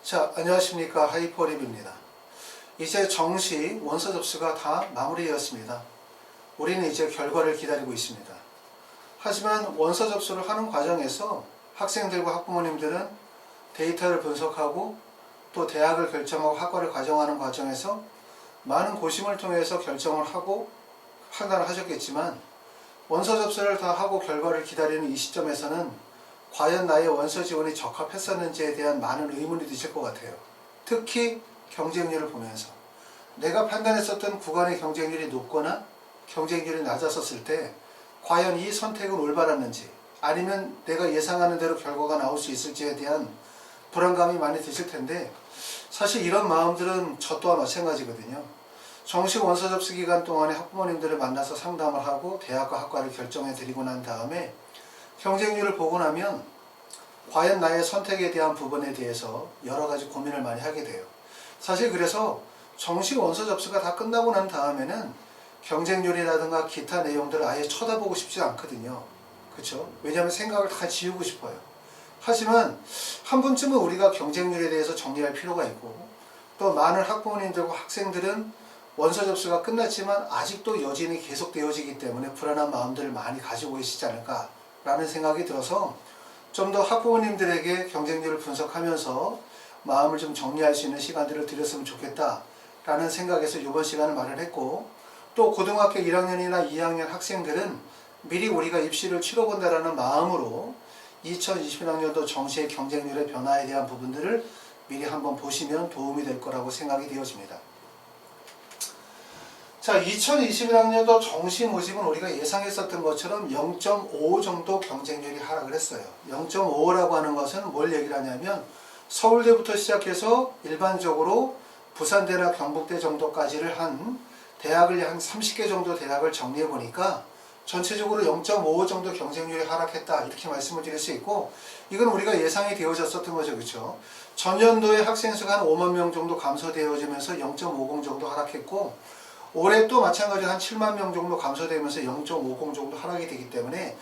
자, 안녕하십니까. 하이퍼립입니다. 이제 정시 원서 접수가 다 마무리되었습니다. 우리는 이제 결과를 기다리고 있습니다. 하지만 원서 접수를 하는 과정에서 학생들과 학부모님들은 데이터를 분석하고 또 대학을 결정하고 학과를 과정하는 과정에서 많은 고심을 통해서 결정을 하고 판단을 하셨겠지만, 원서 접수를 다 하고 결과를 기다리는 이 시점에서는 과연 나의 원서 지원이 적합했었는지에 대한 많은 의문이 드실 것 같아요. 특히 경쟁률을 보면서 내가 판단했었던 구간의 경쟁률이 높거나 경쟁률이 낮았었을 때 과연 이 선택은 올바랐는지, 아니면 내가 예상하는 대로 결과가 나올 수 있을지에 대한 불안감이 많이 드실 텐데, 사실 이런 마음들은 저 또한 마찬가지거든요. 정식 원서 접수 기간 동안에 학부모님들을 만나서 상담을 하고 대학과 학과를 결정해 드리고 난 다음에 경쟁률을 보고 나면 과연 나의 선택에 대한 부분에 대해서 여러 가지 고민을 많이 하게 돼요. 사실 그래서 정식 원서 접수가 다 끝나고 난 다음에는 경쟁률이라든가 기타 내용들을 아예 쳐다보고 싶지 않거든요. 그렇죠? 왜냐하면 생각을 다 지우고 싶어요. 하지만 한 번쯤은 우리가 경쟁률에 대해서 정리할 필요가 있고, 또 많은 학부모님들과 학생들은 원서 접수가 끝났지만 아직도 여진이 계속되어지기 때문에 불안한 마음들을 많이 가지고 계시지 않을까 라는 생각이 들어서 좀 더 학부모님들에게 경쟁률을 분석하면서 마음을 좀 정리할 수 있는 시간들을 드렸으면 좋겠다 라는 생각에서 이번 시간을 마련했고, 또 고등학교 1학년이나 2학년 학생들은 미리 우리가 입시를 치러본다라는 마음으로 2021학년도 정시의 경쟁률의 변화에 대한 부분들을 미리 한번 보시면 도움이 될 거라고 생각이 되어집니다. 자, 2021학년도 정시 모집은 우리가 예상했었던 것처럼 0.5 정도 경쟁률이 하락을 했어요. 0.5라고 하는 것은 뭘 얘기를 하냐면, 서울대부터 시작해서 일반적으로 부산대나 경북대 정도까지를 한 대학을 한 30개 정도 대학을 정리해 보니까 전체적으로 0.5 정도 경쟁률이 하락했다, 이렇게 말씀을 드릴 수 있고, 이건 우리가 예상이 되어졌었던 거죠. 그렇죠? 전년도에 학생 수가 한 5만 명 정도 감소되어지면서 0.50 정도 하락했고, 올해 또 마찬가지로 한 7만 명 정도 감소되면서 0.50 정도 하락이 되기 때문에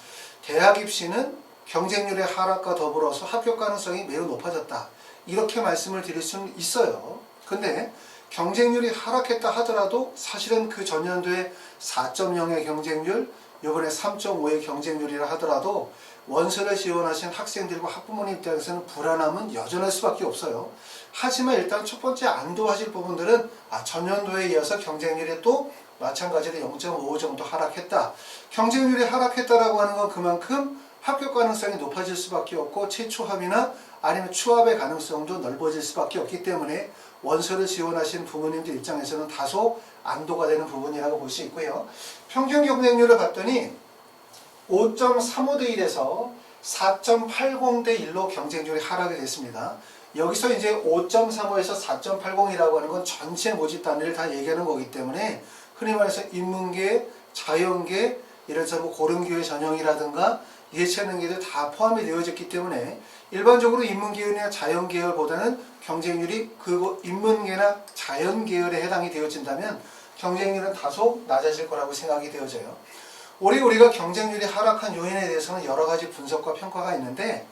대학 입시는 경쟁률의 하락과 더불어서 합격 가능성이 매우 높아졌다, 이렇게 말씀을 드릴 수는 있어요. 근데 경쟁률이 하락했다 하더라도 사실은 그 전년도에 4.0의 경쟁률, 이번에 3.5의 경쟁률이라 하더라도 원서를 지원하신 학생들과 학부모님 입장에서는 불안함은 여전할 수밖에 없어요. 하지만 일단 첫 번째 안도하실 부분들은 전년도에 이어서 경쟁률이 또 마찬가지로 0.5 정도 하락했다. 경쟁률이 하락했다라고 하는 건 그만큼 합격 가능성이 높아질 수밖에 없고 채초합이나 아니면 추합의 가능성도 넓어질 수밖에 없기 때문에 원서를 지원하신 부모님들 입장에서는 다소 안도가 되는 부분이라고 볼 수 있고요. 평균 경쟁률을 봤더니 5.35대 1에서 4.80대 1로 경쟁률이 하락이 됐습니다. 여기서 이제 5.35에서 4.80이라고 하는 건 전체 모집 단위를 다 얘기하는 거기 때문에 흔히 말해서 인문계, 자연계, 예를 들어서 고른교회 전형이라든가 예체능계도 다 포함이 되어졌기 때문에 일반적으로 인문계열이나 자연계열보다는 경쟁률이 그 인문계나 자연계열에 해당이 되어진다면 경쟁률은 다소 낮아질 거라고 생각이 되어져요. 올해 우리가 경쟁률이 하락한 요인에 대해서는 여러 가지 분석과 평가가 있는데,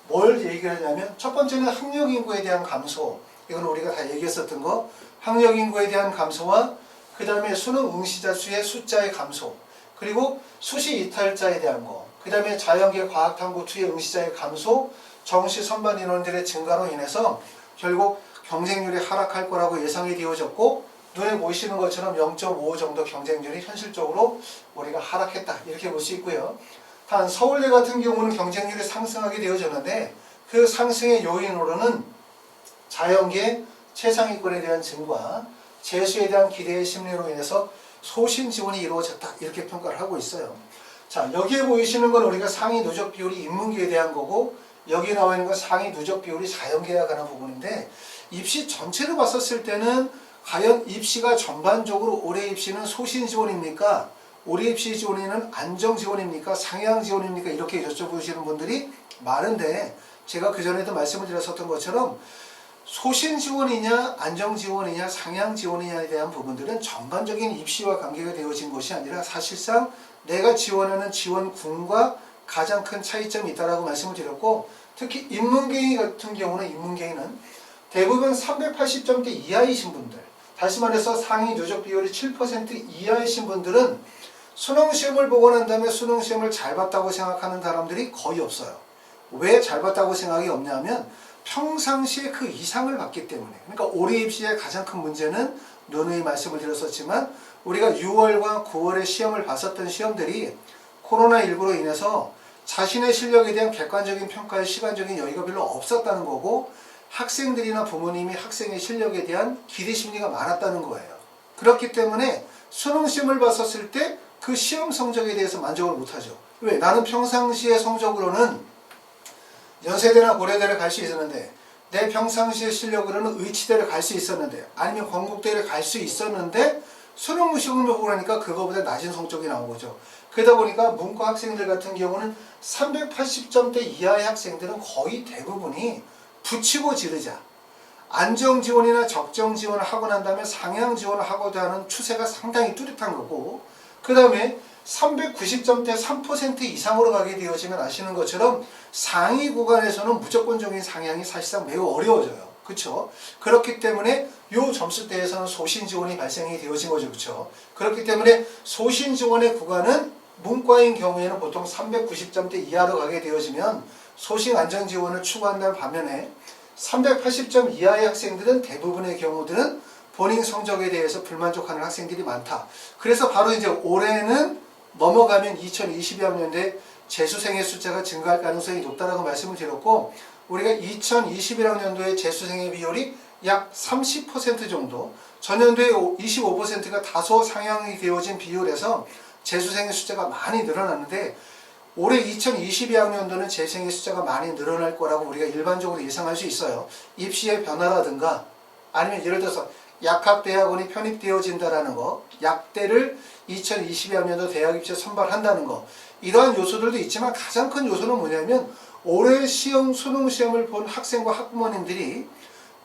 뭘 얘기를 하냐면 첫 번째는 학력인구에 대한 감소, 이건 우리가 다 얘기했었던 거, 학력인구에 대한 감소와 그 다음에 수능 응시자 수의 숫자의 감소, 그리고 수시 이탈자에 대한 거, 그 다음에 자연계 과학탐구 투의 응시자의 감소, 정시 선발 인원들의 증가로 인해서 결국 경쟁률이 하락할 거라고 예상이 되어졌고, 눈에 보이시는 것처럼 0.5 정도 경쟁률이 현실적으로 우리가 하락했다, 이렇게 볼 수 있고요. 단 서울대 같은 경우는 경쟁률이 상승하게 되어졌는데, 그 상승의 요인으로는 자연계 최상위권에 대한 증가, 재수에 대한 기대의 심리로 인해서 소신 지원이 이루어졌다, 이렇게 평가를 하고 있어요. 자, 여기에 보이시는 건 우리가 상위 누적 비율이 인문계에 대한 거고, 여기 나와 있는 건 상위 누적 비율이 자연계에 관한 부분인데, 입시 전체로 봤었을 때는 과연 입시가 전반적으로 올해 입시는 소신 지원입니까? 올해 입시 지원에는 안정 지원입니까? 상향 지원입니까? 이렇게 여쭤보시는 분들이 많은데, 제가 그전에도 말씀을 드렸었던 것처럼 소신 지원이냐 안정 지원이냐 상향 지원이냐에 대한 부분들은 전반적인 입시와 관계가 되어진 것이 아니라 사실상 내가 지원하는 지원군과 가장 큰 차이점이 있다라고 말씀을 드렸고, 특히 인문계인 같은 경우는 인문계인은 대부분 380점대 이하이신 분들, 다시 말해서 상위 누적 비율이 7% 이하이신 분들은 수능시험을 보고 난 다음에 수능시험을 잘 봤다고 생각하는 사람들이 거의 없어요. 왜 잘 봤다고 생각이 없냐면 평상시에 그 이상을 봤기 때문에. 그러니까 올해 입시의 가장 큰 문제는 누누이 말씀을 드렸었지만 우리가 6월과 9월에 시험을 봤었던 시험들이 코로나19로 인해서 자신의 실력에 대한 객관적인 평가의 시간적인 여유가 별로 없었다는 거고, 학생들이나 부모님이 학생의 실력에 대한 기대 심리가 많았다는 거예요. 그렇기 때문에 수능시험을 봤었을 때 그 시험 성적에 대해서 만족을 못하죠. 왜? 나는 평상시의 성적으로는 연세대나 고려대를 갈 수 있었는데, 내 평상시의 실력으로는 의치대를 갈 수 있었는데, 아니면 건국대를 갈 수 있었는데 수능 시험을 보고 나니까 그거보다 낮은 성적이 나온 거죠. 그러다 보니까 문과 학생들 같은 경우는 380점대 이하의 학생들은 거의 대부분이 붙이고 지르자, 안정 지원이나 적정 지원을 하고 난 다음에 상향 지원을 하고자 하는 추세가 상당히 뚜렷한 거고, 그 다음에 390점대 3% 이상으로 가게 되어지면 아시는 것처럼 상위 구간에서는 무조건적인 상향이 사실상 매우 어려워져요. 그렇죠? 그렇기 때문에 요 점수대에서는 소신 지원이 발생이 되어진 거죠. 그렇죠? 그렇기 때문에 소신 지원의 구간은 문과인 경우에는 보통 390점대 이하로 가게 되어지면 소신 안정 지원을 추구한다는 반면에 380점 이하의 학생들은 대부분의 경우들은 본인 성적에 대해서 불만족하는 학생들이 많다. 그래서 바로 이제 올해는 넘어가면 2022학년도에 재수생의 숫자가 증가할 가능성이 높다라고 말씀을 드렸고, 우리가 2021학년도에 재수생의 비율이 약 30% 정도, 전년도에 25%가 다소 상향이 되어진 비율에서 재수생의 숫자가 많이 늘어났는데, 올해 2022학년도는 재수생의 숫자가 많이 늘어날 거라고 우리가 일반적으로 예상할 수 있어요. 입시의 변화라든가, 아니면 예를 들어서 약학대학원이 편입되어진다라는 거, 약대를 2022학년도 대학 입시에 선발한다는 거, 이러한 요소들도 있지만 가장 큰 요소는 뭐냐면 올해 시험, 수능 시험을 본 학생과 학부모님들이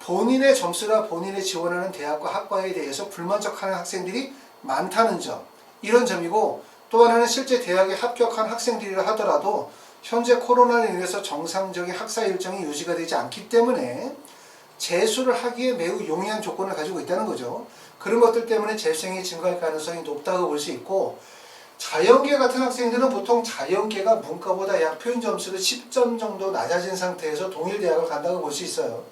본인의 점수나 본인의 지원하는 대학과 학과에 대해서 불만족하는 학생들이 많다는 점, 이런 점이고, 또 하나는 실제 대학에 합격한 학생들이라 하더라도 현재 코로나로 인해서 정상적인 학사 일정이 유지가 되지 않기 때문에 재수를 하기에 매우 용이한 조건을 가지고 있다는 거죠. 그런 것들 때문에 재수생이 증가할 가능성이 높다고 볼 수 있고, 자연계 같은 학생들은 보통 자연계가 문과보다 약 표준 점수를 10점 정도 낮아진 상태에서 동일 대학을 간다고 볼 수 있어요.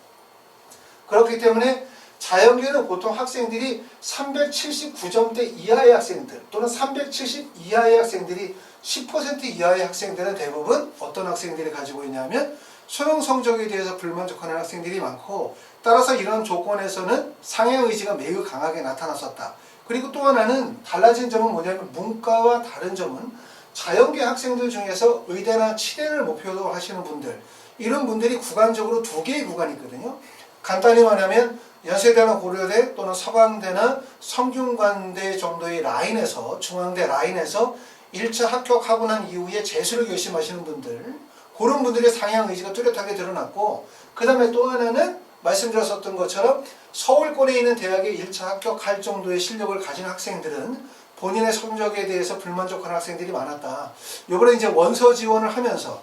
그렇기 때문에 자연계는 보통 학생들이 379점대 이하의 학생들 또는 370 이하의 학생들이 10% 이하의 학생들은 대부분 어떤 학생들이 가지고 있냐면 수능 성적에 대해서 불만족하는 학생들이 많고, 따라서 이런 조건에서는 상향 의지가 매우 강하게 나타났었다. 그리고 또 하나는 달라진 점은 뭐냐면 문과와 다른 점은 자연계 학생들 중에서 의대나 치대를 목표로 하시는 분들, 이런 분들이 구간적으로 두 개의 구간이 있거든요. 간단히 말하면 연세대나 고려대 또는 서강대나 성균관대 정도의 라인에서, 중앙대 라인에서 1차 합격하고 난 이후에 재수를 결심하시는 분들, 그런 분들의 상향 의지가 뚜렷하게 드러났고, 그 다음에 또 하나는 말씀드렸었던 것처럼 서울권에 있는 대학에 1차 합격할 정도의 실력을 가진 학생들은 본인의 성적에 대해서 불만족하는 학생들이 많았다. 이번에 이제 원서 지원을 하면서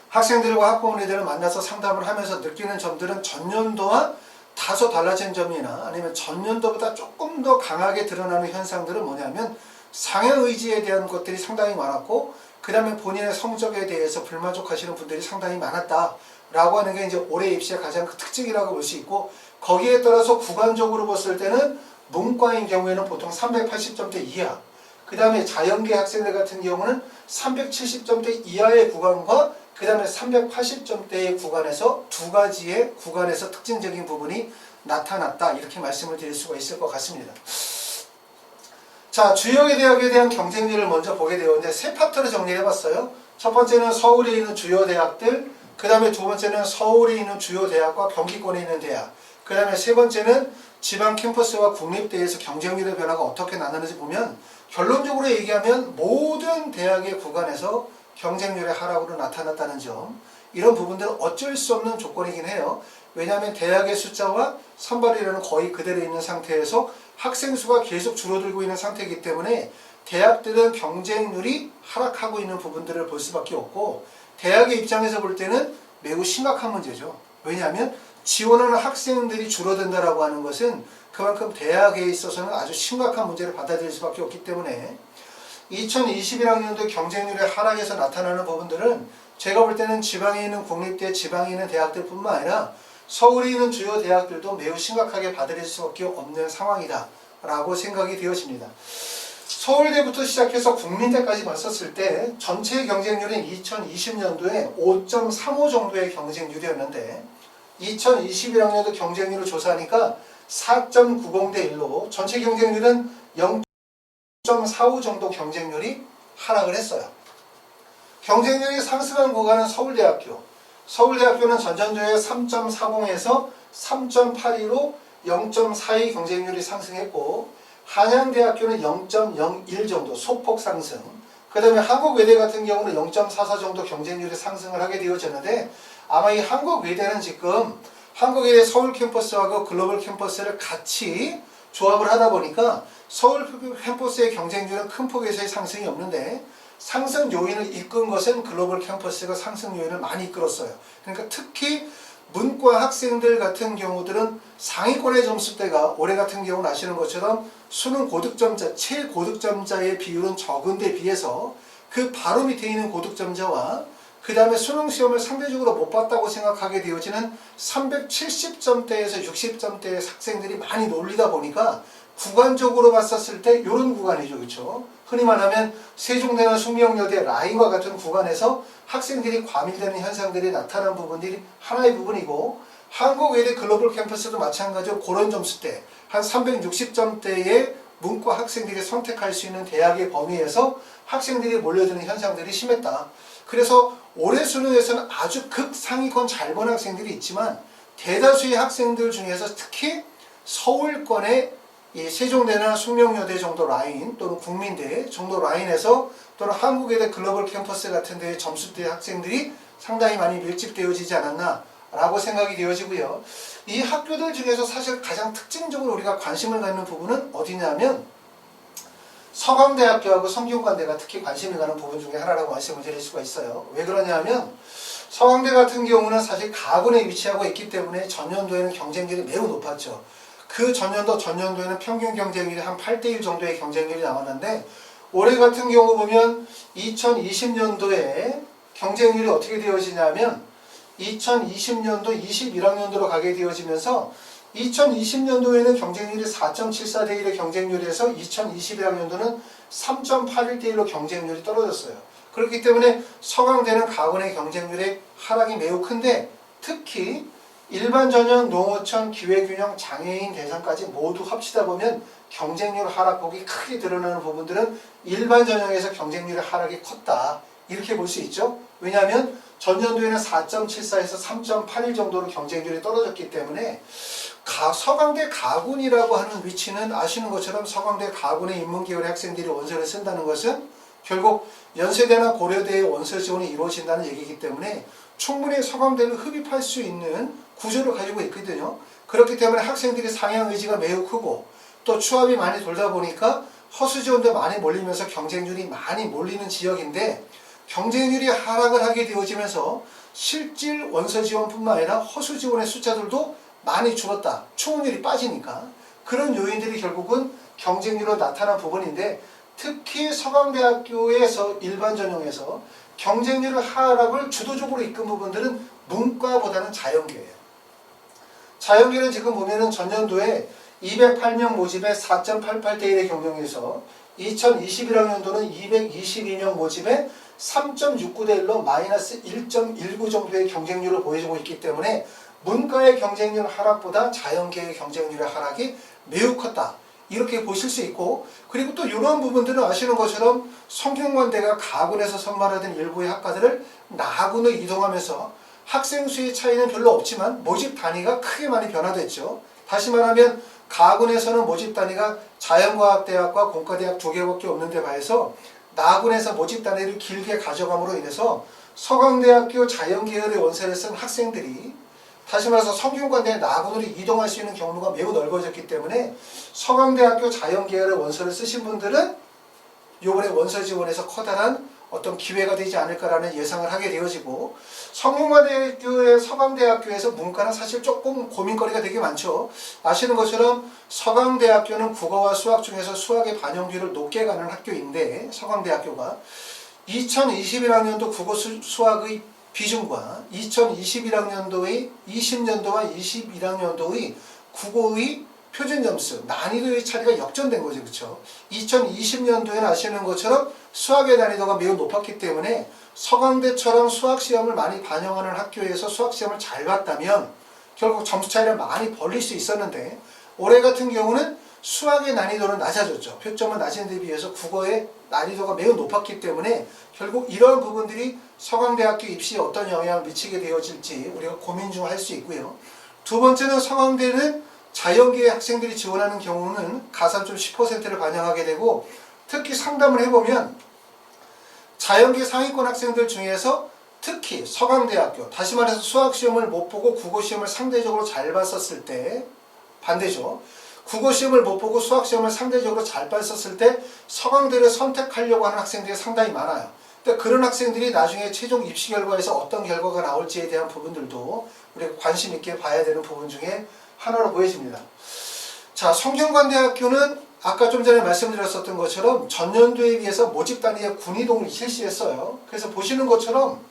학생들과 학부모님들을 만나서 상담을 하면서 느끼는 점들은 전년도와 다소 달라진 점이나 아니면 전년도보다 조금 더 강하게 드러나는 현상들은 뭐냐면 상향 의지에 대한 것들이 상당히 많았고, 그 다음에 본인의 성적에 대해서 불만족하시는 분들이 상당히 많았다라고 하는 게 이제 올해 입시의 가장 큰 특징이라고 볼 수 있고, 거기에 따라서 구간적으로 봤을 때는 문과인 경우에는 보통 380점대 이하, 그 다음에 자연계 학생들 같은 경우는 370점대 이하의 구간과 그 다음에 380점대의 구간에서 두 가지의 구간에서 특징적인 부분이 나타났다, 이렇게 말씀을 드릴 수가 있을 것 같습니다. 자, 주요 대학에 대한 경쟁률을 먼저 보게 되었는데 세 파트로 정리를 해봤어요. 첫 번째는 서울에 있는 주요 대학들, 그 다음에 두 번째는 서울에 있는 주요 대학과 경기권에 있는 대학, 그 다음에 세 번째는 지방 캠퍼스와 국립대에서 경쟁률의 변화가 어떻게 나타나는지 보면, 결론적으로 얘기하면 모든 대학의 구간에서 경쟁률의 하락으로 나타났다는 점, 이런 부분들은 어쩔 수 없는 조건이긴 해요. 왜냐하면 대학의 숫자와 선발이라는 거의 그대로 있는 상태에서 학생 수가 계속 줄어들고 있는 상태이기 때문에 대학들은 경쟁률이 하락하고 있는 부분들을 볼 수밖에 없고, 대학의 입장에서 볼 때는 매우 심각한 문제죠. 왜냐하면 지원하는 학생들이 줄어든다라고 하는 것은 그만큼 대학에 있어서는 아주 심각한 문제를 받아들일 수밖에 없기 때문에 2021학년도 경쟁률의 하락에서 나타나는 부분들은 제가 볼 때는 지방에 있는 국립대, 지방에 있는 대학들뿐만 아니라 서울에 있는 주요 대학들도 매우 심각하게 받아들일 수밖에 없는 상황이다 라고 생각이 되어집니다. 서울대부터 시작해서 국민대까지 봤었을 때 전체 경쟁률은 2020년도에 5.35 정도의 경쟁률이었는데 2021학년도 경쟁률을 조사하니까 4.90 대 1로 전체 경쟁률은 0.45 정도 경쟁률이 하락을 했어요. 경쟁률이 상승한 구간은 서울대학교. 서울대학교는 전년도에 3.40에서 3.82로 0.42 경쟁률이 상승했고 한양대학교는 0.01 정도 소폭 상승. 그 다음에 한국외대 같은 경우는 0.44 정도 경쟁률이 상승을 하게 되어졌는데 아마 이 한국외대는 지금 한국외대 서울 캠퍼스하고 글로벌 캠퍼스를 같이 조합을 하다 보니까 서울 캠퍼스의 경쟁률은 큰 폭에서의 상승이 없는데 상승 요인을 이끈 것은 글로벌 캠퍼스가 상승 요인을 많이 이끌었어요. 그러니까 특히 문과 학생들 같은 경우들은 상위권의 점수대가 올해 같은 경우는 아시는 것처럼 수능 고득점자, 최고득점자의 비율은 적은 데 비해서 그 바로 밑에 있는 고득점자와 그 다음에 수능 시험을 상대적으로 못 봤다고 생각하게 되어지는 370점대에서 60점대의 학생들이 많이 몰리다 보니까 구간적으로 봤었을 때 이런 구간이죠. 그렇죠? 흔히 말하면 세종대나 숙명여대 라인과 같은 구간에서 학생들이 과밀되는 현상들이 나타난 부분들이 하나의 부분이고 한국외대 글로벌 캠퍼스도 마찬가지로 그런 점수대 한 360점대의 문과 학생들이 선택할 수 있는 대학의 범위에서 학생들이 몰려드는 현상들이 심했다. 그래서 올해 수능에서는 아주 극상위권 잘 본 학생들이 있지만 대다수의 학생들 중에서 특히 서울권의 이 세종대나 숙명여대 정도 라인 또는 국민대 정도 라인에서 또는 한국외대 글로벌 캠퍼스 같은 데의 점수대 학생들이 상당히 많이 밀집되어지지 않았나 라고 생각이 되어지고요. 이 학교들 중에서 사실 가장 특징적으로 우리가 관심을 갖는 부분은 어디냐면 서강대학교하고 성균관대가 특히 관심을 가는 부분 중에 하나라고 말씀을 드릴 수가 있어요. 왜 그러냐면 서강대 같은 경우는 사실 가군에 위치하고 있기 때문에 전년도에는 경쟁률이 매우 높았죠. 그 전년도에는 평균 경쟁률이 한 8대1 정도의 경쟁률이 나왔는데 올해 같은 경우 보면 2020년도에 경쟁률이 어떻게 되어지냐면 2020년도 21학년도로 가게 되어지면서 2020년도에는 경쟁률이 4.74 대 1의 경쟁률에서 2021학년도는 3.81 대 1로 경쟁률이 떨어졌어요. 그렇기 때문에 서강대는 가군의 경쟁률의 하락이 매우 큰데 특히 일반 전형, 농어촌, 기회균형, 장애인 대상까지 모두 합치다 보면 경쟁률 하락폭이 크게 드러나는 부분들은 일반 전형에서 경쟁률의 하락이 컸다. 이렇게 볼 수 있죠. 왜냐하면 전년도에는 4.74에서 3.81 정도로 경쟁률이 떨어졌기 때문에 서강대 가군이라고 하는 위치는 아시는 것처럼 서강대 가군의 인문계열의 학생들이 원서를 쓴다는 것은 결국 연세대나 고려대의 원서 지원이 이루어진다는 얘기이기 때문에 충분히 서강대를 흡입할 수 있는 구조를 가지고 있거든요. 그렇기 때문에 학생들이 상향 의지가 매우 크고 또 추합이 많이 돌다 보니까 허수 지원도 많이 몰리면서 경쟁률이 많이 몰리는 지역인데 경쟁률이 하락을 하게 되어지면서 실질 원서 지원뿐만 아니라 허수 지원의 숫자들도 많이 줄었다. 충원율이 빠지니까 그런 요인들이 결국은 경쟁률로 나타난 부분인데 특히 서강대학교에서 일반 전형에서 경쟁률 하락을 주도적으로 이끈 부분들은 문과보다는 자연계예요. 자연계는 지금 보면은 전년도에 208명 모집에 4.88 대 1의 경쟁에서 2021학년도는 222명 모집에 3.69 대 1로 마이너스 1.19 정도의 경쟁률을 보여주고 있기 때문에 문과의 경쟁률 하락보다 자연계의 경쟁률의 하락이 매우 컸다. 이렇게 보실 수 있고 그리고 또 이런 부분들은 아시는 것처럼 성균관대가 가군에서 선발하던 일부의 학과들을 나군으로 이동하면서 학생 수의 차이는 별로 없지만 모집 단위가 크게 많이 변화됐죠. 다시 말하면 가군에서는 모집 단위가 자연과학대학과 공과대학 두 개밖에 없는데 반해서 나군에서 모집 단위를 길게 가져감으로 인해서 서강대학교 자연계열의 원서를 쓴 학생들이 다시 말해서 성균관대 나군으로 이동할 수 있는 경로가 매우 넓어졌기 때문에 서강대학교 자연계열의 원서를 쓰신 분들은 이번에 원서 지원에서 커다란 어떤 기회가 되지 않을까라는 예상을 하게 되어지고, 성균관대학교의 서강대학교에서 문과는 사실 조금 고민거리가 되게 많죠. 아시는 것처럼 서강대학교는 국어와 수학 중에서 수학의 반영비율을 높게 가는 학교인데, 서강대학교가 2021학년도 국어 수학의 비중과 2021학년도의 20년도와 21학년도의 국어의 표준 점수, 난이도의 차이가 역전된 거죠. 그렇죠? 2020년도에는 아시는 것처럼 수학의 난이도가 매우 높았기 때문에 서강대처럼 수학시험을 많이 반영하는 학교에서 수학시험을 잘 봤다면 결국 점수 차이를 많이 벌릴 수 있었는데, 올해 같은 경우는 수학의 난이도는 낮아졌죠. 표점은 낮은 데 비해서 국어의 난이도가 매우 높았기 때문에 결국 이런 부분들이 서강대학교 입시에 어떤 영향을 미치게 되어질지 우리가 고민 중 할 수 있고요. 두 번째는 서강대는 자연계의 학생들이 지원하는 경우는 가산점 10%를 반영하게 되고, 특히 상담을 해보면 자연계 상위권 학생들 중에서 특히 서강대학교, 다시 말해서 수학시험을 못 보고 국어시험을 상대적으로 잘 봤었을 때, 반대죠. 국어시험을 못 보고 수학시험을 상대적으로 잘 봤었을 때 서강대를 선택하려고 하는 학생들이 상당히 많아요. 근데 그런 학생들이 나중에 최종 입시 결과에서 어떤 결과가 나올지에 대한 부분들도 우리가 관심 있게 봐야 되는 부분 중에 하나로 보여집니다. 자, 성균관대학교는 아까 좀 전에 말씀드렸었던 것처럼 전년도에 비해서 모집 단위의 군이동을 실시했어요. 그래서 보시는 것처럼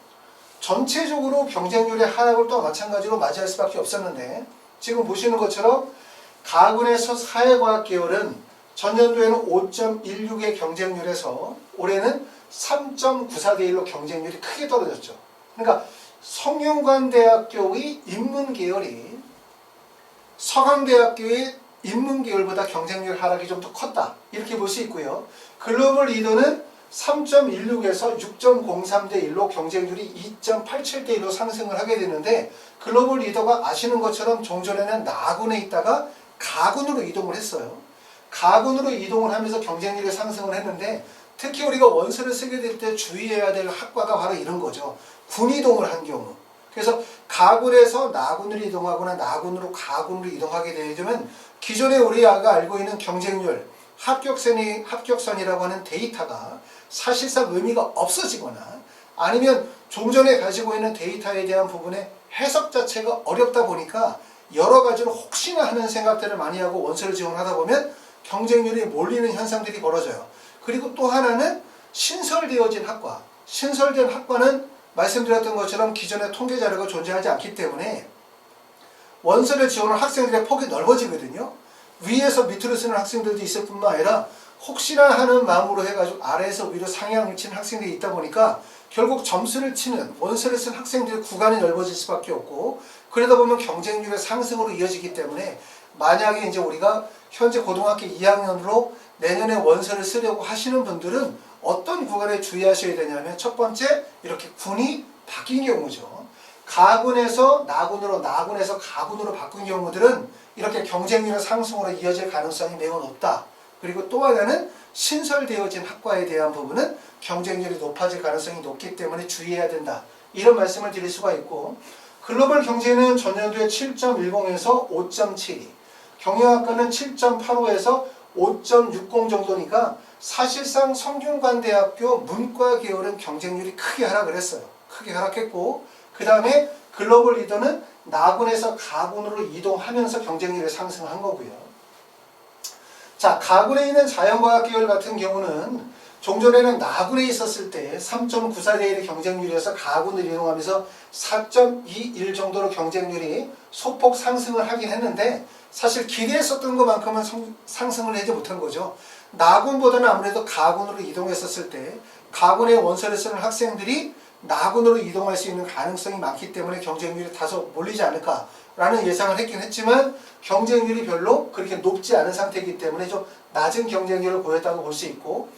전체적으로 경쟁률의 하락을 또 마찬가지로 맞이할 수밖에 없었는데, 지금 보시는 것처럼 가군에서 사회과학 계열은 전년도에는 5.16의 경쟁률에서 올해는 3.94대 1로 경쟁률이 크게 떨어졌죠. 그러니까 성균관대학교의 인문계열이 서강대학교의 인문계열보다 경쟁률 하락이 좀 더 컸다, 이렇게 볼 수 있고요. 글로벌 리더는 3.16에서 6.03대 1로 경쟁률이 2.87대 1로 상승을 하게 되는데, 글로벌 리더가 아시는 것처럼 종전에는 나군에 있다가 가군으로 이동을 했어요. 가군으로 이동을 하면서 경쟁률이 상승을 했는데, 특히 우리가 원서를 쓰게 될 때 주의해야 될 학과가 바로 이런 거죠. 군이동을 한 경우. 그래서 가군에서 나군으로 이동하거나 나군으로 가군으로 이동하게 되면 기존에 우리가 알고 있는 경쟁률, 합격선이라고 하는 데이터가 사실상 의미가 없어지거나, 아니면 종전에 가지고 있는 데이터에 대한 부분의 해석 자체가 어렵다 보니까 여러 가지로 혹시나 하는 생각들을 많이 하고 원서를 지원하다 보면 경쟁률이 몰리는 현상들이 벌어져요. 그리고 또 하나는 신설되어진 학과. 신설된 학과는 말씀드렸던 것처럼 기존의 통계 자료가 존재하지 않기 때문에 원서를 지원할 학생들의 폭이 넓어지거든요. 위에서 밑으로 쓰는 학생들도 있을 뿐만 아니라 혹시나 하는 마음으로 해가지고 아래에서 위로 상향을 치는 학생들이 있다 보니까 결국 점수를 치는, 원서를 쓴 학생들의 구간이 넓어질 수밖에 없고, 그러다 보면 경쟁률의 상승으로 이어지기 때문에 만약에 이제 우리가 현재 고등학교 2학년으로 내년에 원서를 쓰려고 하시는 분들은 어떤 구간에 주의하셔야 되냐면, 첫 번째, 이렇게 군이 바뀐 경우죠. 가군에서 나군으로, 나군에서 가군으로 바꾼 경우들은 이렇게 경쟁률의 상승으로 이어질 가능성이 매우 높다. 그리고 또 하나는 신설되어진 학과에 대한 부분은 경쟁률이 높아질 가능성이 높기 때문에 주의해야 된다, 이런 말씀을 드릴 수가 있고, 글로벌 경제는 전년도에 7.10에서 5.72, 경영학과는 7.85에서 5.60 정도니까 사실상 성균관대학교 문과 계열은 경쟁률이 크게 하락을 했어요. 크게 하락했고, 그 다음에 글로벌 리더는 나군에서 가군으로 이동하면서 경쟁률이 상승한 거고요. 자, 가군에 있는 자연과학 계열 같은 경우는 종전에는 나군에 있었을 때 3.94대 1의 경쟁률이어서 가군으로 이동하면서 4.21 정도로 경쟁률이 소폭 상승을 하긴 했는데, 사실 기대했었던 것만큼은 상승을 하지 못한 거죠. 나군보다는 아무래도 가군으로 이동했었을 때 가군에 원서를 쓰는 학생들이 나군으로 이동할 수 있는 가능성이 많기 때문에 경쟁률이 다소 몰리지 않을까라는 예상을 했긴 했지만, 경쟁률이 별로 그렇게 높지 않은 상태이기 때문에 좀 낮은 경쟁률을 보였다고 볼 수 있고,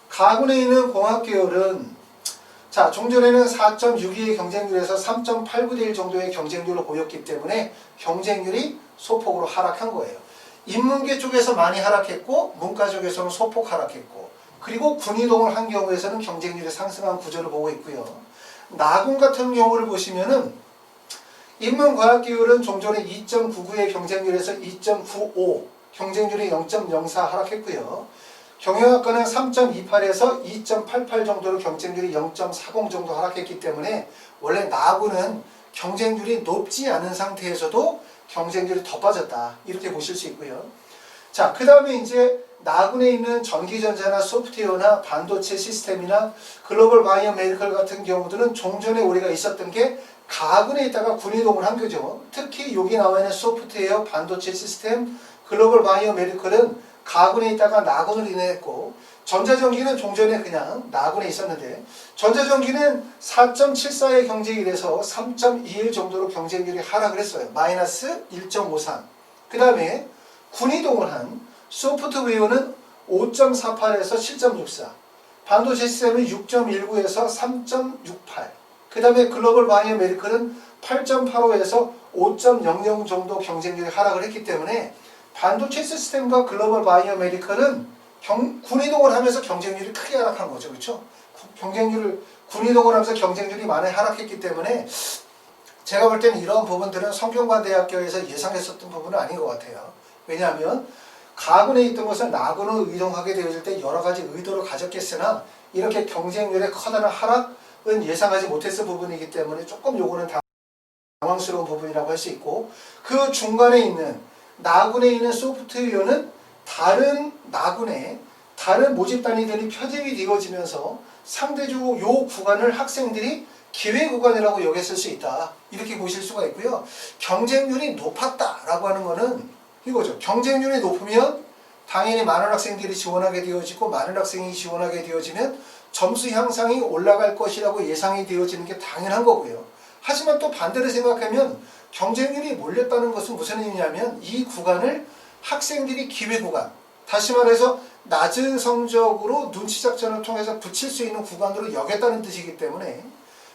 가군에 있는 공학계열은 자, 종전에는 4.62의 경쟁률에서 3.89대 1 정도의 경쟁률을 보였기 때문에 경쟁률이 소폭으로 하락한 거예요. 인문계 쪽에서 많이 하락했고, 문과 쪽에서는 소폭 하락했고, 그리고 군이동을 한 경우에서는 경쟁률이 상승한 구조를 보고 있고요. 나군 같은 경우를 보시면은 인문과학계열은 종전에 2.99의 경쟁률에서 2.95, 경쟁률이 0.04 하락했고요. 경영학과는 3.28에서 2.88 정도로 경쟁률이 0.40 정도 하락했기 때문에 원래 나하고는 경쟁률이 높지 않은 상태에서도 경쟁률이 더 빠졌다. 이렇게 보실 수 있고요. 자, 그 다음에 이제 나군에 있는 전기전자나 소프트웨어나 반도체 시스템이나 글로벌 바이오 메디컬 같은 경우들은 종전에 우리가 있었던 게 가군에 있다가 군이동을 한 거죠. 특히 여기 나와 있는 소프트웨어, 반도체 시스템, 글로벌 바이오 메디컬은 가군에 있다가 나군을 인해했고, 전자전기는 종전에 그냥 나군에 있었는데, 전자전기는 4.74의 경쟁률에서 3.21 정도로 경쟁률이 하락을 했어요. 마이너스 1.53. 그 다음에 군이동을 한 소프트웨어는 5.48에서 7.64, 반도체 시스템은 6.19에서 3.68, 그 다음에 글로벌 바이오 메디컬은 8.85에서 5.00 정도 경쟁률이 하락을 했기 때문에 반도체 시스템과 글로벌 바이오 메디컬은 군이동을 하면서 경쟁률이 크게 하락한 거죠. 그렇죠? 군이동을 하면서 경쟁률이 많이 하락했기 때문에 제가 볼 때는 이런 부분들은 성균관대학교에서 예상했었던 부분은 아닌 것 같아요. 왜냐하면 가군에 있던 것은 나군으로 이동하게 되어질 때 여러 가지 의도를 가졌겠으나 이렇게 경쟁률의 커다란 하락은 예상하지 못했을 부분이기 때문에 조금 요거는 당황스러운 부분이라고 할 수 있고, 그 중간에 있는 나군에 있는 소프트웨어는 다른 나군에 다른 모집 단위들이 편입이 되어지면서 상대적으로 요 구간을 학생들이 기회 구간이라고 여겼을 수 있다. 이렇게 보실 수가 있고요. 경쟁률이 높았다라고 하는 거는 이거죠. 경쟁률이 높으면 당연히 많은 학생들이 지원하게 되어지고 많은 학생이 지원하게 되어지면 점수 향상이 올라갈 것이라고 예상이 되어지는 게 당연한 거고요. 하지만 또 반대로 생각하면 경쟁률이 몰렸다는 것은 무슨 의미냐면 이 구간을 학생들이 기회 구간, 다시 말해서 낮은 성적으로 눈치 작전을 통해서 붙일 수 있는 구간으로 여겼다는 뜻이기 때문에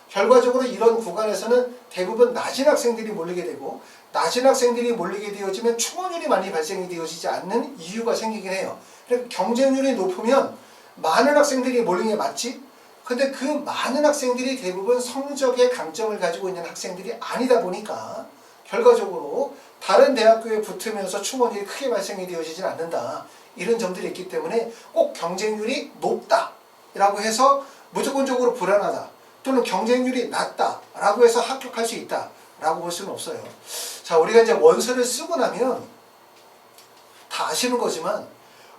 결과적으로 이런 구간에서는 대부분 낮은 학생들이 몰리게 되고, 낮은 학생들이 몰리게 되어지면 충원율이 많이 발생이 되어지지 않는 이유가 생기긴 해요. 그러니까 경쟁률이 높으면 많은 학생들이 몰리는 게 맞지? 근데 그 많은 학생들이 대부분 성적의 강점을 가지고 있는 학생들이 아니다 보니까 결과적으로 다른 대학교에 붙으면서 충원율이 크게 발생이 되어지진 않는다. 이런 점들이 있기 때문에 꼭 경쟁률이 높다라고 해서 무조건적으로 불안하다, 또는 경쟁률이 낮다라고 해서 합격할 수 있다라고 볼 수는 없어요. 자, 우리가 이제 원서를 쓰고 나면 다 아시는 거지만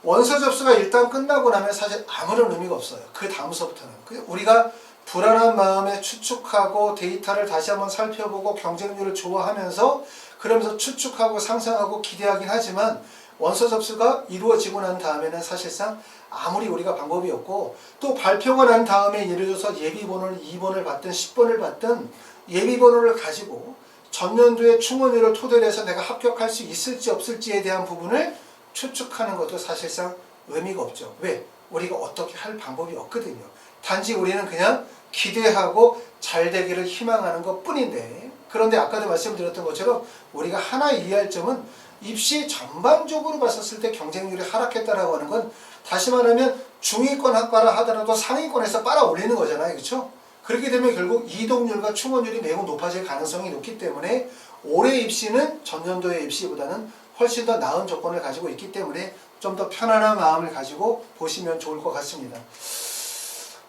원서 접수가 일단 끝나고 나면 사실 아무런 의미가 없어요. 그 다음서부터는 우리가 불안한 마음에 추측하고 데이터를 다시 한번 살펴보고 경쟁률을 좋아하면서 그러면서 추측하고 상상하고 기대하긴 하지만 원서 접수가 이루어지고 난 다음에는 사실상 아무리 우리가 방법이 없고, 또 발표가 난 다음에 예를 들어서 예비번호를 2번을 받든 10번을 받든 예비번호를 가지고 전년도의 충원율을 토대로 해서 내가 합격할 수 있을지 없을지에 대한 부분을 추측하는 것도 사실상 의미가 없죠. 왜? 우리가 어떻게 할 방법이 없거든요. 단지 우리는 그냥 기대하고 잘 되기를 희망하는 것 뿐인데, 그런데 아까도 말씀드렸던 것처럼 우리가 하나 이해할 점은 입시 전반적으로 봤었을 때 경쟁률이 하락했다라고 하는 건 다시 말하면 중위권 학과라 하더라도 상위권에서 빨아 올리는 거잖아요. 그렇죠? 그렇게 되면 결국 이동률과 충원율이 매우 높아질 가능성이 높기 때문에 올해 입시는 전년도의 입시보다는 훨씬 더 나은 조건을 가지고 있기 때문에 좀 더 편안한 마음을 가지고 보시면 좋을 것 같습니다.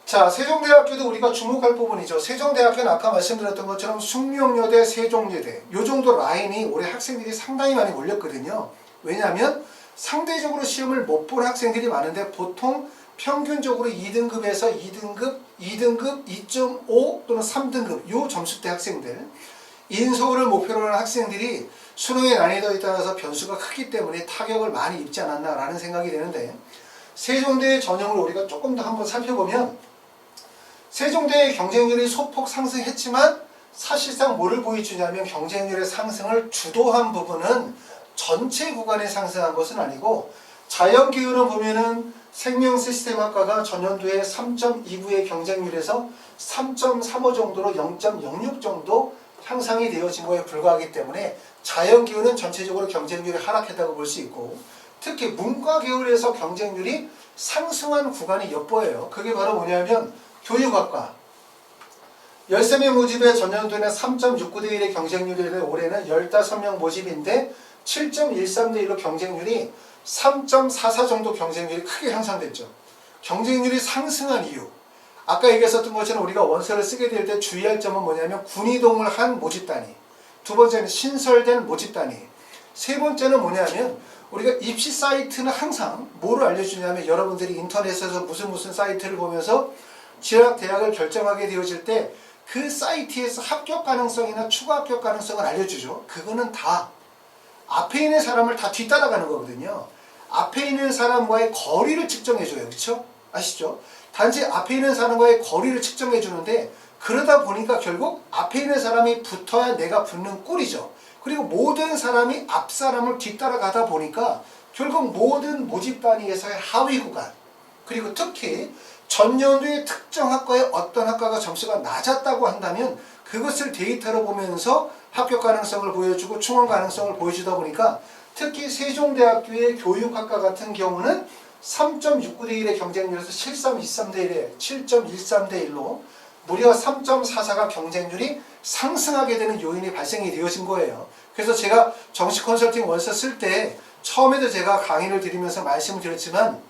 자, 세종대학교도 우리가 주목할 부분이죠. 세종대학교는 아까 말씀드렸던 것처럼 숙명여대, 세종여대 요 정도 라인이 올해 학생들이 상당히 많이 몰렸거든요. 왜냐하면 상대적으로 시험을 못 본 학생들이 많은데 보통 평균적으로 2등급에서 2등급, 2등급, 2.5 또는 3등급 요 점수대 학생들, 인서울을 목표로 하는 학생들이 수능의 난이도에 따라서 변수가 크기 때문에 타격을 많이 입지 않았나라는 생각이 드는데, 세종대의 전형을 우리가 조금 더 한번 살펴보면 세종대의 경쟁률이 소폭 상승했지만 사실상 뭐를 보여주냐면 경쟁률의 상승을 주도한 부분은 전체 구간에 상승한 것은 아니고, 자연기후는 보면은 생명시스템학과가 전년도에 3.29의 경쟁률에서 3.35 정도로 0.06 정도 향상이 되어진 거에 불과하기 때문에 자연기후는 전체적으로 경쟁률이 하락했다고 볼 수 있고, 특히 문과 계열에서 경쟁률이 상승한 구간이 엿보여요. 그게 바로 뭐냐면 교육학과, 13명 모집에 전년도에는 3.69대 1의 경쟁률이었는데 올해는 15명 모집인데 7.13대 1로 경쟁률이 3.44 정도 경쟁률이 크게 향상됐죠. 경쟁률이 상승한 이유. 아까 얘기했었던 것처럼 우리가 원서를 쓰게 될 때 주의할 점은 뭐냐면 군이동을 한 모집 단위. 두 번째는 신설된 모집 단위. 세 번째는 뭐냐면 우리가 입시 사이트는 항상 뭐를 알려주냐면 여러분들이 인터넷에서 무슨 사이트를 보면서 진학 대학을 결정하게 되어질 때 그 사이트에서 합격 가능성이나 추가 합격 가능성을 알려주죠. 그거는 다 앞에 있는 사람을 다 뒤따라가는 거거든요. 앞에 있는 사람과의 거리를 측정해줘요. 그렇죠? 아시죠? 단지 앞에 있는 사람과의 거리를 측정해 주는데 그러다 보니까 결국 앞에 있는 사람이 붙어야 내가 붙는 꼴이죠. 그리고 모든 사람이 앞 사람을 뒤따라가다 보니까 결국 모든 모집 단위에서의 하위 구간, 그리고 특히 전년도에 특정 학과의 어떤 학과가 점수가 낮았다고 한다면 그것을 데이터로 보면서 합격 가능성을 보여주고 충원 가능성을 보여주다 보니까 특히 세종대학교의 교육학과 같은 경우는 3.69대 1의 경쟁률에서 7.13대 1에 7.13대 1로 무려 3.44가 경쟁률이 상승하게 되는 요인이 발생이 되어진 거예요. 그래서 제가 정식 컨설팅 원서 쓸 때 처음에도 제가 강의를 드리면서 말씀을 드렸지만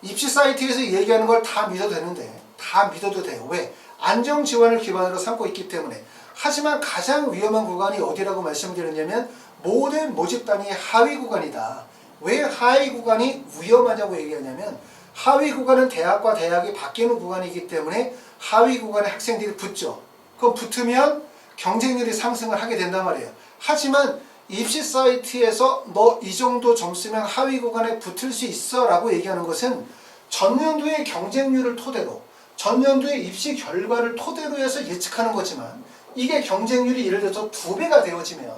입시 사이트에서 얘기하는 걸 다 믿어도 되는데 다 믿어도 돼요. 왜? 안정 지원을 기반으로 삼고 있기 때문에. 하지만 가장 위험한 구간이 어디라고 말씀을 드렸냐면 모든 모집 단위의 하위 구간이다. 왜 하위 구간이 위험하냐고 얘기하냐면 하위 구간은 대학과 대학이 바뀌는 구간이기 때문에 하위 구간에 학생들이 붙죠. 그럼 붙으면 경쟁률이 상승을 하게 된단 말이에요. 하지만 입시 사이트에서 너 이 정도 점수면 하위 구간에 붙을 수 있어 라고 얘기하는 것은 전년도의 경쟁률을 토대로 전년도의 입시 결과를 토대로 해서 예측하는 거지만 이게 경쟁률이 예를 들어서 2배가 되어지면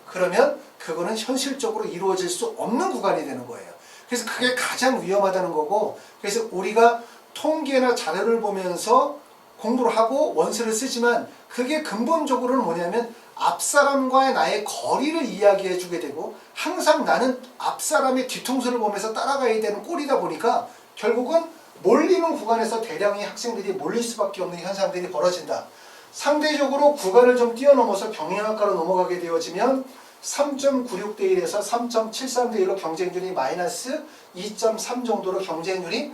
그러면 그거는 현실적으로 이루어질 수 없는 구간이 되는 거예요. 그래서 그게 가장 위험하다는 거고, 그래서 우리가 통계나 자료를 보면서 공부를 하고 원서를 쓰지만 그게 근본적으로는 뭐냐면 앞사람과의 나의 거리를 이야기해 주게 되고 항상 나는 앞사람의 뒤통수를 보면서 따라가야 되는 꼴이다 보니까 결국은 몰리는 구간에서 대량의 학생들이 몰릴 수밖에 없는 현상들이 벌어진다. 상대적으로 구간을 좀 뛰어넘어서 경영학과로 넘어가게 되어지면 3.96대 1에서 3.73대 1로 경쟁률이 마이너스 2.3 정도로 경쟁률이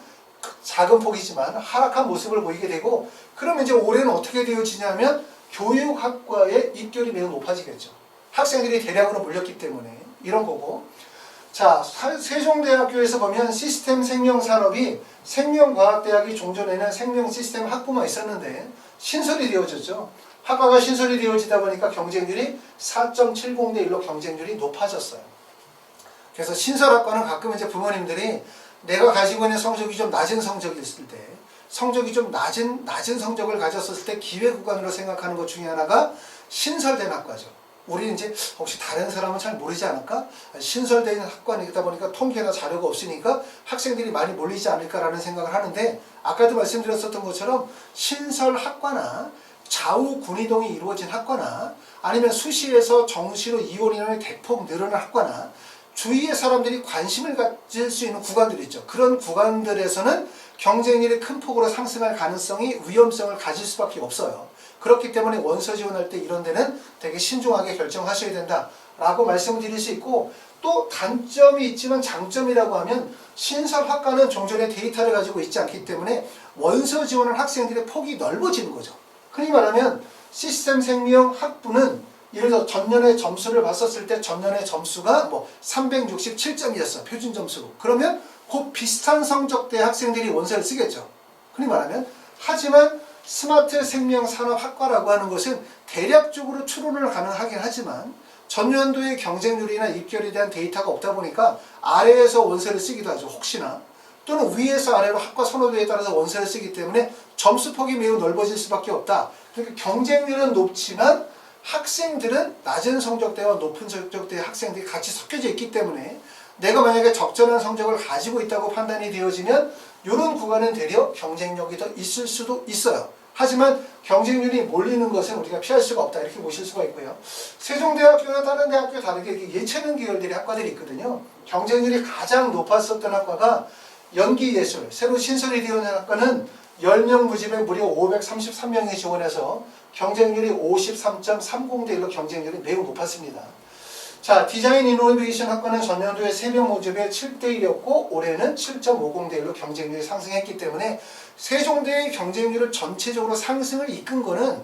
작은 폭이지만 하락한 모습을 보이게 되고, 그러면 이제 올해는 어떻게 되어지냐면 교육학과의 입결이 매우 높아지겠죠. 학생들이 대량으로 몰렸기 때문에 이런 거고. 자, 세종대학교에서 보면 시스템 생명산업이 생명과학대학이 종전에는 생명시스템 학부만 있었는데 신설이 되어졌죠. 학과가 신설이 되어지다 보니까 경쟁률이 4.70대 1로 경쟁률이 높아졌어요. 그래서 신설학과는 가끔 이제 부모님들이 내가 가지고 있는 성적이 좀 낮은 성적이 있을 때, 성적이 좀 낮은 성적을 가졌을 때 기회 구간으로 생각하는 것 중에 하나가 신설된 학과죠. 우리는 이제 혹시 다른 사람은 잘 모르지 않을까? 신설된 학과이다 보니까 통계나 자료가 없으니까 학생들이 많이 몰리지 않을까라는 생각을 하는데, 아까도 말씀드렸었던 것처럼 신설 학과나 좌우 군이동이 이루어진 학과나 아니면 수시에서 정시로 이원 인원이 대폭 늘어난 학과나 주위의 사람들이 관심을 가질 수 있는 구간들이 있죠. 그런 구간들에서는 경쟁률이 큰 폭으로 상승할 가능성이 위험성을 가질 수밖에 없어요. 그렇기 때문에 원서 지원할 때 이런 데는 되게 신중하게 결정하셔야 된다라고 말씀을 드릴 수 있고, 또 단점이 있지만 장점이라고 하면 신설학과는 종전에 데이터를 가지고 있지 않기 때문에 원서 지원할 학생들의 폭이 넓어지는 거죠. 흔히 말하면 시스템 생명 학부는 예를 들어 전년에 점수를 봤었을 때 전년의 점수가 뭐 367점이었어, 표준 점수로. 그러면 그 비슷한 성적대 학생들이 원서를 쓰겠죠. 흔히 말하면. 하지만 스마트 생명 산업학과라고 하는 것은 대략적으로 추론을 가능하긴 하지만 전년도의 경쟁률이나 입결에 대한 데이터가 없다 보니까 아래에서 원서를 쓰기도 하죠. 혹시나. 또는 위에서 아래로 학과 선호도에 따라서 원서를 쓰기 때문에 점수폭이 매우 넓어질 수밖에 없다. 그러니까 경쟁률은 높지만 학생들은 낮은 성적대와 높은 성적대의 학생들이 같이 섞여져 있기 때문에 내가 만약에 적절한 성적을 가지고 있다고 판단이 되어지면 이런 구간은 되려 경쟁력이 더 있을 수도 있어요. 하지만 경쟁률이 몰리는 것은 우리가 피할 수가 없다, 이렇게 보실 수가 있고요. 세종대학교나 다른 대학교 다르게 예체능 계열들의 학과들이 있거든요. 경쟁률이 가장 높았었던 학과가 연기예술, 새로 신설이 되어진 학과는 10명 모집에 무려 533명이 지원해서 경쟁률이 53.30대 1로 경쟁률이 매우 높았습니다. 자, 디자인 이노베이션 학과는 전년도에 3명 모집에 7대 1이었고 올해는 7.50대 1로 경쟁률이 상승했기 때문에 세종대의 경쟁률을 전체적으로 상승을 이끈 거는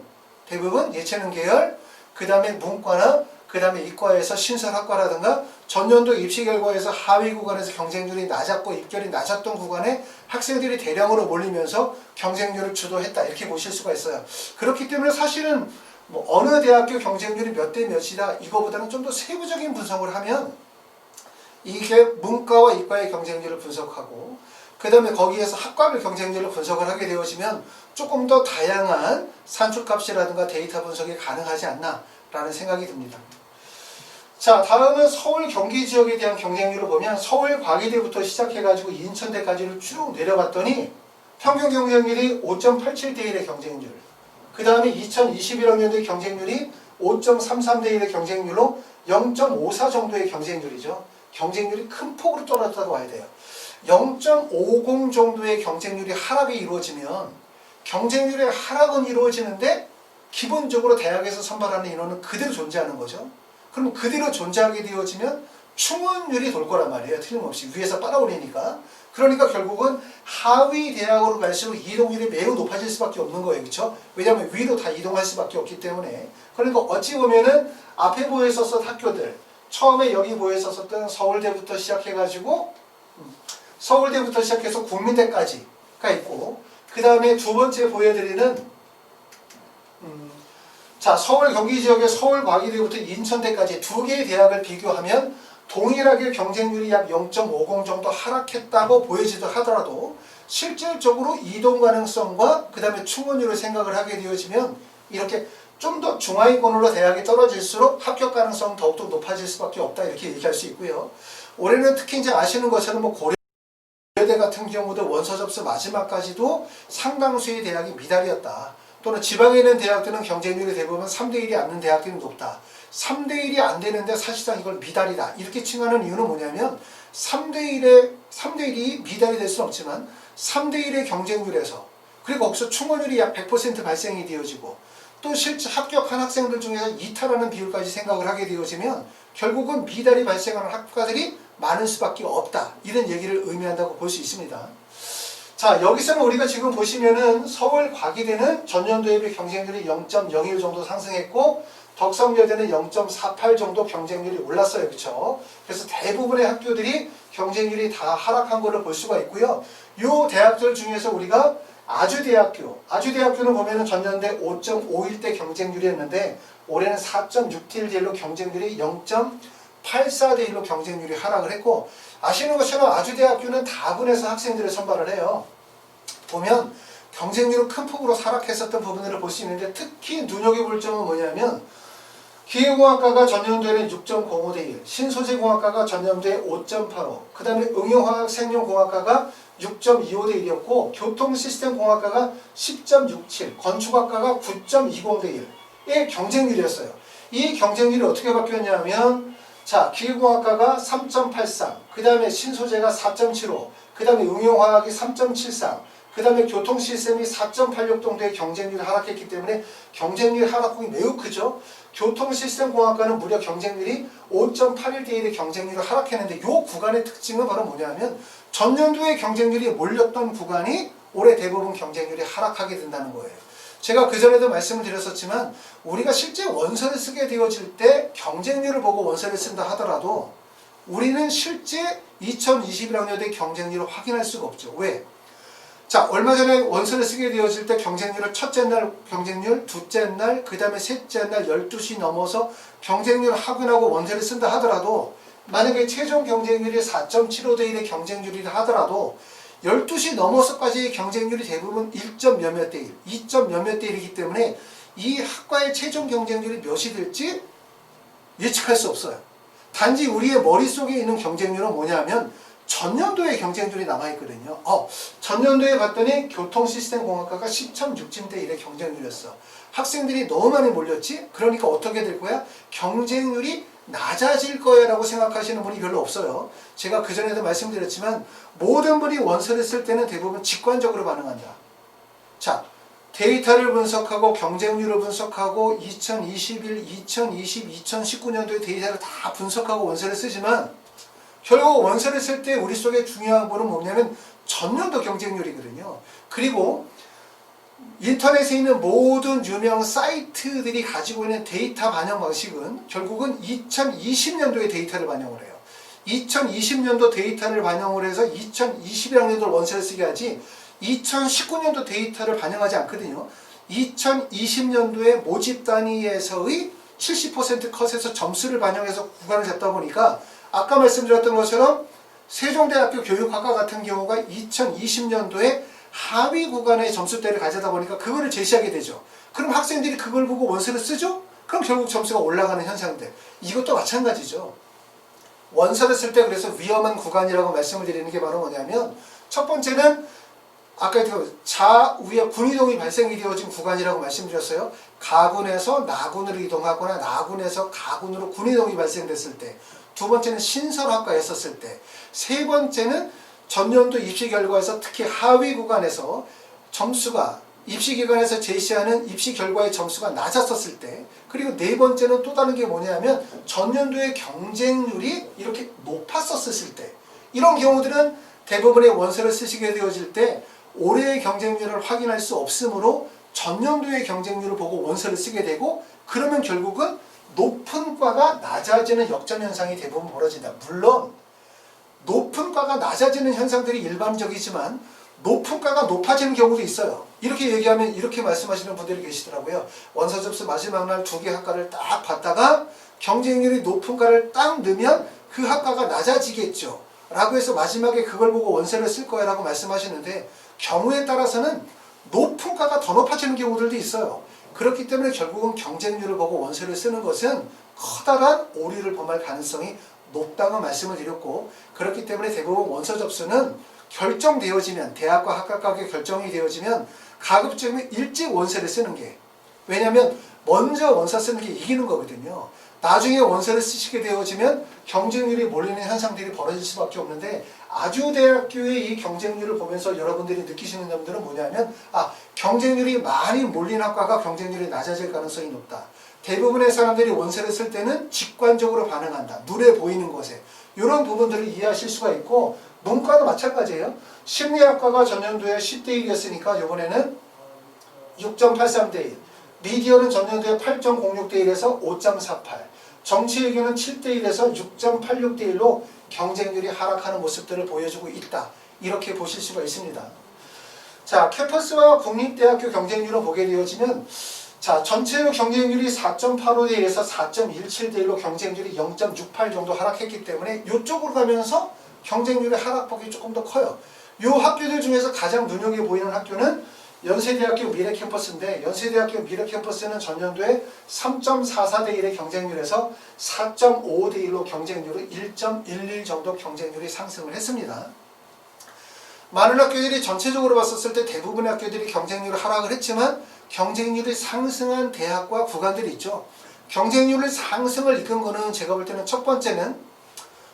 대부분 예체능 계열, 그 다음에 문과나 그 다음에 이과에서 신설학과라든가 전년도 입시 결과에서 하위 구간에서 경쟁률이 낮았고 입결이 낮았던 구간에 학생들이 대량으로 몰리면서 경쟁률을 주도했다 이렇게 보실 수가 있어요. 그렇기 때문에 사실은 뭐 어느 대학교 경쟁률이 몇 대 몇이다 이거보다는 좀 더 세부적인 분석을 하면 이게 문과와 이과의 경쟁률을 분석하고 그 다음에 거기에서 학과별 경쟁률을 분석을 하게 되어지면 조금 더 다양한 산출값이라든가 데이터 분석이 가능하지 않나 라는 생각이 듭니다. 자, 다음은 서울 경기 지역에 대한 경쟁률을 보면 서울 과기대부터 시작해가지고 인천대까지를 쭉 내려봤더니 평균 경쟁률이 5.87대 1의 경쟁률, 그 다음에 2021학년도의 경쟁률이 5.33대 1의 경쟁률로 0.54 정도의 경쟁률이죠. 경쟁률이 큰 폭으로 떨어졌다고 봐야 돼요. 0.50 정도의 경쟁률이 하락이 이루어지면 경쟁률의 하락은 이루어지는데 기본적으로 대학에서 선발하는 인원은 그대로 존재하는 거죠. 그럼 그대로 존재하게 되어지면 충원율이 돌 거란 말이에요. 틀림없이 위에서 빨아올리니까. 그러니까 결국은 하위 대학으로 갈수록 이동률이 매우 높아질 수밖에 없는 거예요. 그렇죠? 왜냐하면 위로 다 이동할 수밖에 없기 때문에. 그러니까 어찌 보면은 앞에 보였었던 학교들, 처음에 여기 보였었던 서울대부터 시작해가지고 서울대부터 시작해서 국민대까지가 있고, 그 다음에 두 번째 보여드리는 자, 서울 경기 지역의 서울과기대부터 인천대까지 두 개의 대학을 비교하면 동일하게 경쟁률이 약 0.50 정도 하락했다고 보여지도 하더라도 실질적으로 이동 가능성과 그 다음에 충원율을 생각을 하게 되어지면 이렇게 좀 더 중하위권으로 대학이 떨어질수록 합격 가능성은 더욱더 높아질 수밖에 없다 이렇게 얘기할 수 있고요. 올해는 특히 이제 아시는 것처럼 뭐 고려대 같은 경우도 원서 접수 마지막까지도 상당수의 대학이 미달이었다. 또는 지방에 있는 대학들은 경쟁률이 대부분 3대 1이 안 되는 대학들이 높다. 3대 1이 안 되는데 사실상 이걸 미달이다. 이렇게 칭하는 이유는 뭐냐면 3대 1이 미달이 될 수는 없지만 3대 1의 경쟁률에서 그리고 거기서 충원율이 약 100% 발생이 되어지고 또 실제 합격한 학생들 중에서 이탈하는 비율까지 생각을 하게 되어지면 결국은 미달이 발생하는 학과들이 많을 수밖에 없다. 이런 얘기를 의미한다고 볼 수 있습니다. 자, 여기서는 우리가 지금 보시면은 서울 과기대는 전년도에 비해 경쟁률이 0.01 정도 상승했고 덕성여대는 0.48 정도 경쟁률이 올랐어요. 그렇죠? 그래서 대부분의 학교들이 경쟁률이 다 하락한 걸로 볼 수가 있고요. 이 대학들 중에서 우리가 아주대학교는 보면은 전년대 5.51대 경쟁률이었는데 올해는 4.6대 1로 경쟁률이 0.84대 1로 경쟁률이 하락을 했고, 아시는 것처럼 아주대학교는 다분해서 학생들을 선발을 해요. 보면 경쟁률은 큰 폭으로 하락했었던 부분을 볼 수 있는데 특히 눈여겨볼 점은 뭐냐면 기계공학과가 전년도에는 6.05대 1, 신소재공학과가 전년도에 5.85, 그 다음에 응용화학 생명공학과가 6.25대 1이었고 교통시스템공학과가 10.67, 건축학과가 9.20대 1의 경쟁률이었어요. 이 경쟁률이 어떻게 바뀌었냐면 자, 기계공학과가 3.83, 그 다음에 신소재가 4.75, 그 다음에 응용화학이 3.73, 그 다음에 교통시스템이 4.86 정도의 경쟁률이 하락했기 때문에 경쟁률 하락폭이 매우 크죠. 교통시스템공학과는 무려 경쟁률이 5.81대 1의 경쟁률을 하락했는데 이 구간의 특징은 바로 뭐냐면 전년도에 경쟁률이 몰렸던 구간이 올해 대부분 경쟁률이 하락하게 된다는 거예요. 제가 그전에도 말씀을 드렸었지만 우리가 실제 원서를 쓰게 되어질 때 경쟁률을 보고 원서를 쓴다 하더라도 우리는 실제 2021학년도의 경쟁률을 확인할 수가 없죠. 왜? 자, 얼마 전에 원서를 쓰게 되어질 때 경쟁률을 첫째 날 경쟁률, 둘째 날, 그 다음에 셋째 날 12시 넘어서 경쟁률을 확인하고 원서를 쓴다 하더라도 만약에 최종 경쟁률이 4.75대 1의 경쟁률이라 하더라도 12시 넘어서까지의 경쟁률이 대부분 1점 몇몇 대 1, 2점 몇몇 대 1이기 때문에 이 학과의 최종 경쟁률이 몇이 될지 예측할 수 없어요. 단지 우리의 머릿속에 있는 경쟁률은 뭐냐면 전년도의 경쟁률이 남아있거든요. 전년도에 봤더니 교통시스템공학과가 10.6대 1의 경쟁률이었어. 학생들이 너무 많이 몰렸지? 그러니까 어떻게 될 거야? 경쟁률이 낮아질 거야 라고 생각하시는 분이 별로 없어요. 제가 그전에도 말씀드렸지만 모든 분이 원서를 쓸 때는 대부분 직관적으로 반응한다. 자, 데이터를 분석하고 경쟁률을 분석하고 2021, 2020, 2019년도의 데이터를 다 분석하고 원서를 쓰지만 결국 원서를 쓸 때 우리 속에 중요한 거는 뭐냐면 전년도 경쟁률이거든요. 그리고 인터넷에 있는 모든 유명 사이트들이 가지고 있는 데이터 반영 방식은 결국은 2020년도의 데이터를 반영을 해요. 2020년도 데이터를 반영을 해서 2021년도 원서를 쓰게 하지 2019년도 데이터를 반영하지 않거든요. 2020년도의 모집 단위에서의 70% 컷에서 점수를 반영해서 구간을 잡다 보니까 아까 말씀드렸던 것처럼 세종대학교 교육학과 같은 경우가 2020년도에 하위 구간의 점수대를 가져다 보니까 그거를 제시하게 되죠. 그럼 학생들이 그걸 보고 원서를 쓰죠? 그럼 결국 점수가 올라가는 현상들. 이것도 마찬가지죠. 원서를 쓸 때 그래서 위험한 구간이라고 말씀을 드리는 게 바로 뭐냐면 첫 번째는 아까 좌우에 군이동이 발생이 되어진 구간이라고 말씀드렸어요. 가군에서 나군으로 이동하거나 나군에서 가군으로 군이동이 발생됐을 때, 두 번째는 신설학과였었을 때, 세 번째는 전년도 입시 결과에서 특히 하위 구간에서 점수가 입시기관에서 제시하는 입시 결과의 점수가 낮았었을 때, 그리고 네 번째는 또 다른 게 뭐냐면 전년도의 경쟁률이 이렇게 높았었을 때, 이런 경우들은 대부분의 원서를 쓰시게 되어질 때 올해의 경쟁률을 확인할 수 없으므로 전년도의 경쟁률을 보고 원서를 쓰게 되고, 그러면 결국은 높은 과가 낮아지는 역전현상이 대부분 벌어진다. 물론 높은 과가 낮아지는 현상들이 일반적이지만 높은 과가 높아지는 경우도 있어요. 이렇게 얘기하면 이렇게 말씀하시는 분들이 계시더라고요. 원서 접수 마지막 날 2개 학과를 딱 봤다가 경쟁률이 높은 과를 딱 넣으면 그 학과가 낮아지겠죠 라고 해서 마지막에 그걸 보고 원서를 쓸 거야 라고 말씀하시는데, 경우에 따라서는 높은 과가 더 높아지는 경우들도 있어요. 그렇기 때문에 결국은 경쟁률을 보고 원서를 쓰는 것은 커다란 오류를 범할 가능성이 높다고 말씀을 드렸고, 그렇기 때문에 대부분 원서 접수는 결정되어지면, 대학과 학과가 결정이 되어지면 가급적이면 일찍 원서를 쓰는 게, 왜냐하면 먼저 원서 쓰는 게 이기는 거거든요. 나중에 원서를 쓰시게 되어지면 경쟁률이 몰리는 현상들이 벌어질 수밖에 없는데, 아주대학교의 이 경쟁률을 보면서 여러분들이 느끼시는 점들은 뭐냐면, 경쟁률이 많이 몰린 학과가 경쟁률이 낮아질 가능성이 높다. 대부분의 사람들이 원서를 쓸 때는 직관적으로 반응한다. 눈에 보이는 것에. 이런 부분들을 이해하실 수가 있고, 문과도 마찬가지예요. 심리학과가 전년도에 10대 1이었으니까 이번에는 6.83대 1. 미디어는 전년도에 8.06대 1에서 5.48. 정치외교는 7대 1에서 6.86대 1로 경쟁률이 하락하는 모습들을 보여주고 있다. 이렇게 보실 수가 있습니다. 자, 캠퍼스와 국립대학교 경쟁률을 보게 되어지면, 자, 전체의 경쟁률이 4.85대 1에서 4.17대 1로 경쟁률이 0.68 정도 하락했기 때문에 이쪽으로 가면서 경쟁률의 하락폭이 조금 더 커요. 이 학교들 중에서 가장 눈여겨 보이는 학교는 연세대학교 미래캠퍼스인데, 연세대학교 미래캠퍼스는 전년도에 3.44대 1의 경쟁률에서 4.55대 1로 경쟁률을 1.11 정도 경쟁률이 상승을 했습니다. 많은 학교들이 전체적으로 봤었을 때 대부분의 학교들이 경쟁률을 하락을 했지만 경쟁률이 상승한 대학과 구간들이 있죠. 경쟁률을 상승을 이끈 거는 제가 볼 때는 첫 번째는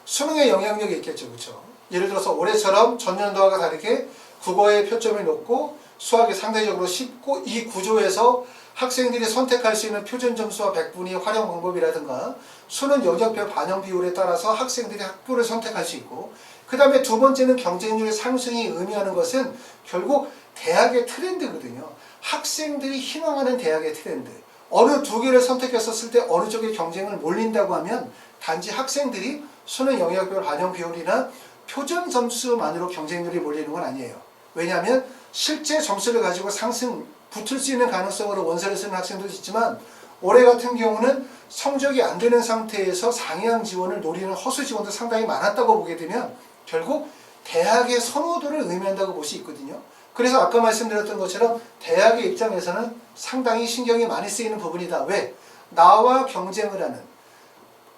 수능의 영향력이 있겠죠. 그렇죠? 예를 들어서 올해처럼 전년도와 다르게 국어의 표점이 높고 수학이 상대적으로 쉽고, 이 구조에서 학생들이 선택할 수 있는 표준 점수와 백분위 활용 방법이라든가 수능 영역별 반영 비율에 따라서 학생들이 학교를 선택할 수 있고, 그 다음에 두 번째는 경쟁률의 상승이 의미하는 것은 결국 대학의 트렌드거든요. 학생들이 희망하는 대학의 트렌드. 어느 두 개를 선택했었을 때 어느 쪽에 경쟁을 몰린다고 하면 단지 학생들이 수능 영역별 반영 비율이나 표준 점수만으로 경쟁률이 몰리는 건 아니에요. 왜냐하면 실제 점수를 가지고 상승 붙을 수 있는 가능성으로 원서를 쓰는 학생도 있지만, 올해 같은 경우는 성적이 안 되는 상태에서 상향 지원을 노리는 허수 지원도 상당히 많았다고 보게 되면 결국 대학의 선호도를 의미한다고 볼 수 있거든요. 그래서 아까 말씀드렸던 것처럼 대학의 입장에서는 상당히 신경이 많이 쓰이는 부분이다. 왜? 나와 경쟁을 하는,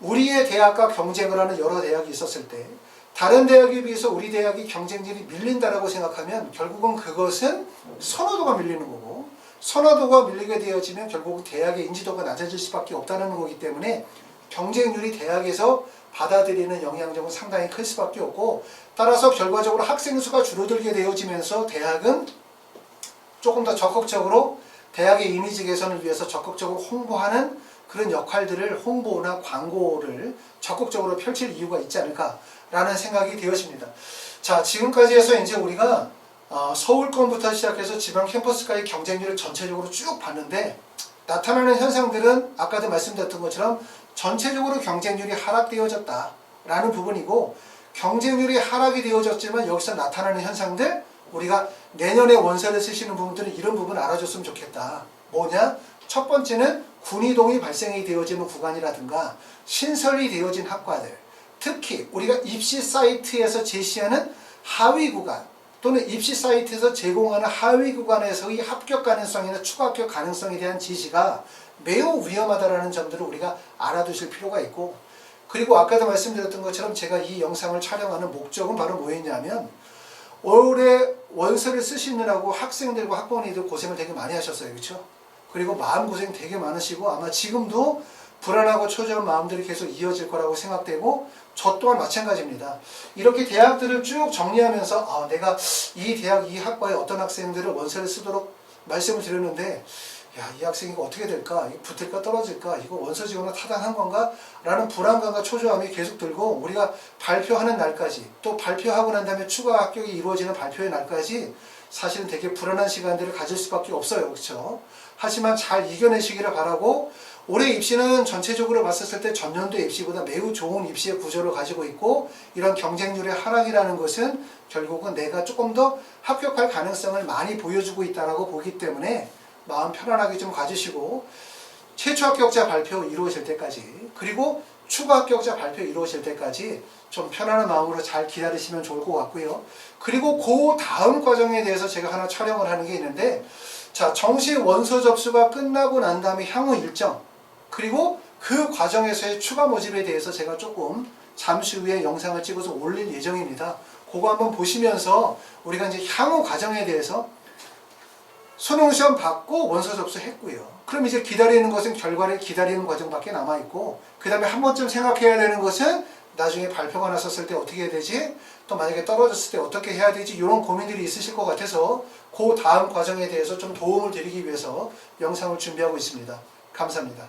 우리의 대학과 경쟁을 하는 여러 대학이 있었을 때 다른 대학에 비해서 우리 대학이 경쟁률이 밀린다라고 생각하면 결국은 그것은 선호도가 밀리는 거고, 선호도가 밀리게 되어지면 결국 대학의 인지도가 낮아질 수밖에 없다는 거기 때문에 경쟁률이 대학에서 받아들이는 영향력은 상당히 클 수밖에 없고, 따라서 결과적으로 학생 수가 줄어들게 되어지면서 대학은 조금 더 적극적으로 대학의 이미지 개선을 위해서 적극적으로 홍보하는 그런 역할들을, 홍보나 광고를 적극적으로 펼칠 이유가 있지 않을까라는 생각이 되었습니다. 자, 지금까지 해서 이제 우리가 서울권부터 시작해서 지방 캠퍼스까지 경쟁률을 전체적으로 쭉 봤는데, 나타나는 현상들은 아까도 말씀드렸던 것처럼 전체적으로 경쟁률이 하락되어졌다라는 부분이고, 경쟁률이 하락이 되어졌지만 여기서 나타나는 현상들, 우리가 내년에 원서를 쓰시는 분들은 이런 부분 알아줬으면 좋겠다. 뭐냐? 첫 번째는 군이동이 발생이 되어지는 구간이라든가 신설이 되어진 학과들, 특히 우리가 입시 사이트에서 제시하는 하위 구간 또는 입시 사이트에서 제공하는 하위 구간에서의 합격 가능성이나 추가 합격 가능성에 대한 지시가 매우 위험하다는 점들을 우리가 알아두실 필요가 있고, 그리고 아까도 말씀드렸던 것처럼 제가 이 영상을 촬영하는 목적은 바로 뭐였냐면, 올해 원서를 쓰시느라고 학생들과 학부모님들 고생을 되게 많이 하셨어요. 그렇죠? 그리고 마음고생 되게 많으시고 아마 지금도 불안하고 초조한 마음들이 계속 이어질 거라고 생각되고, 저 또한 마찬가지입니다. 이렇게 대학들을 쭉 정리하면서 내가 이 대학 이 학과에 어떤 학생들을 원서를 쓰도록 말씀을 드렸는데, 야, 이 학생이 이거 어떻게 될까? 이거 붙을까 떨어질까? 이거 원서 지원은 타당한 건가? 라는 불안감과 초조함이 계속 들고, 우리가 발표하는 날까지, 또 발표하고 난 다음에 추가 합격이 이루어지는 발표의 날까지 사실은 되게 불안한 시간들을 가질 수밖에 없어요. 그렇죠? 하지만 잘 이겨내시기를 바라고, 올해 입시는 전체적으로 봤을 때 전년도 입시보다 매우 좋은 입시의 구조를 가지고 있고, 이런 경쟁률의 하락이라는 것은 결국은 내가 조금 더 합격할 가능성을 많이 보여주고 있다고 보기 때문에 마음 편안하게 좀 가지시고, 최초 합격자 발표 이루어질 때까지, 그리고 추가 합격자 발표 이루어질 때까지 좀 편안한 마음으로 잘 기다리시면 좋을 것 같고요. 그리고 그 다음 과정에 대해서 제가 하나 촬영을 하는 게 있는데, 자, 정시 원서 접수가 끝나고 난 다음에 향후 일정, 그리고 그 과정에서의 추가 모집에 대해서 제가 조금 잠시 후에 영상을 찍어서 올릴 예정입니다. 그거 한번 보시면서 우리가 이제 향후 과정에 대해서, 수능시험 받고 원서 접수했고요. 그럼 이제 기다리는 것은 결과를 기다리는 과정밖에 남아있고, 그 다음에 한 번쯤 생각해야 되는 것은 나중에 발표가 났었을 때 어떻게 해야 되지? 또 만약에 떨어졌을 때 어떻게 해야 되지? 이런 고민들이 있으실 것 같아서 그 다음 과정에 대해서 좀 도움을 드리기 위해서 영상을 준비하고 있습니다. 감사합니다.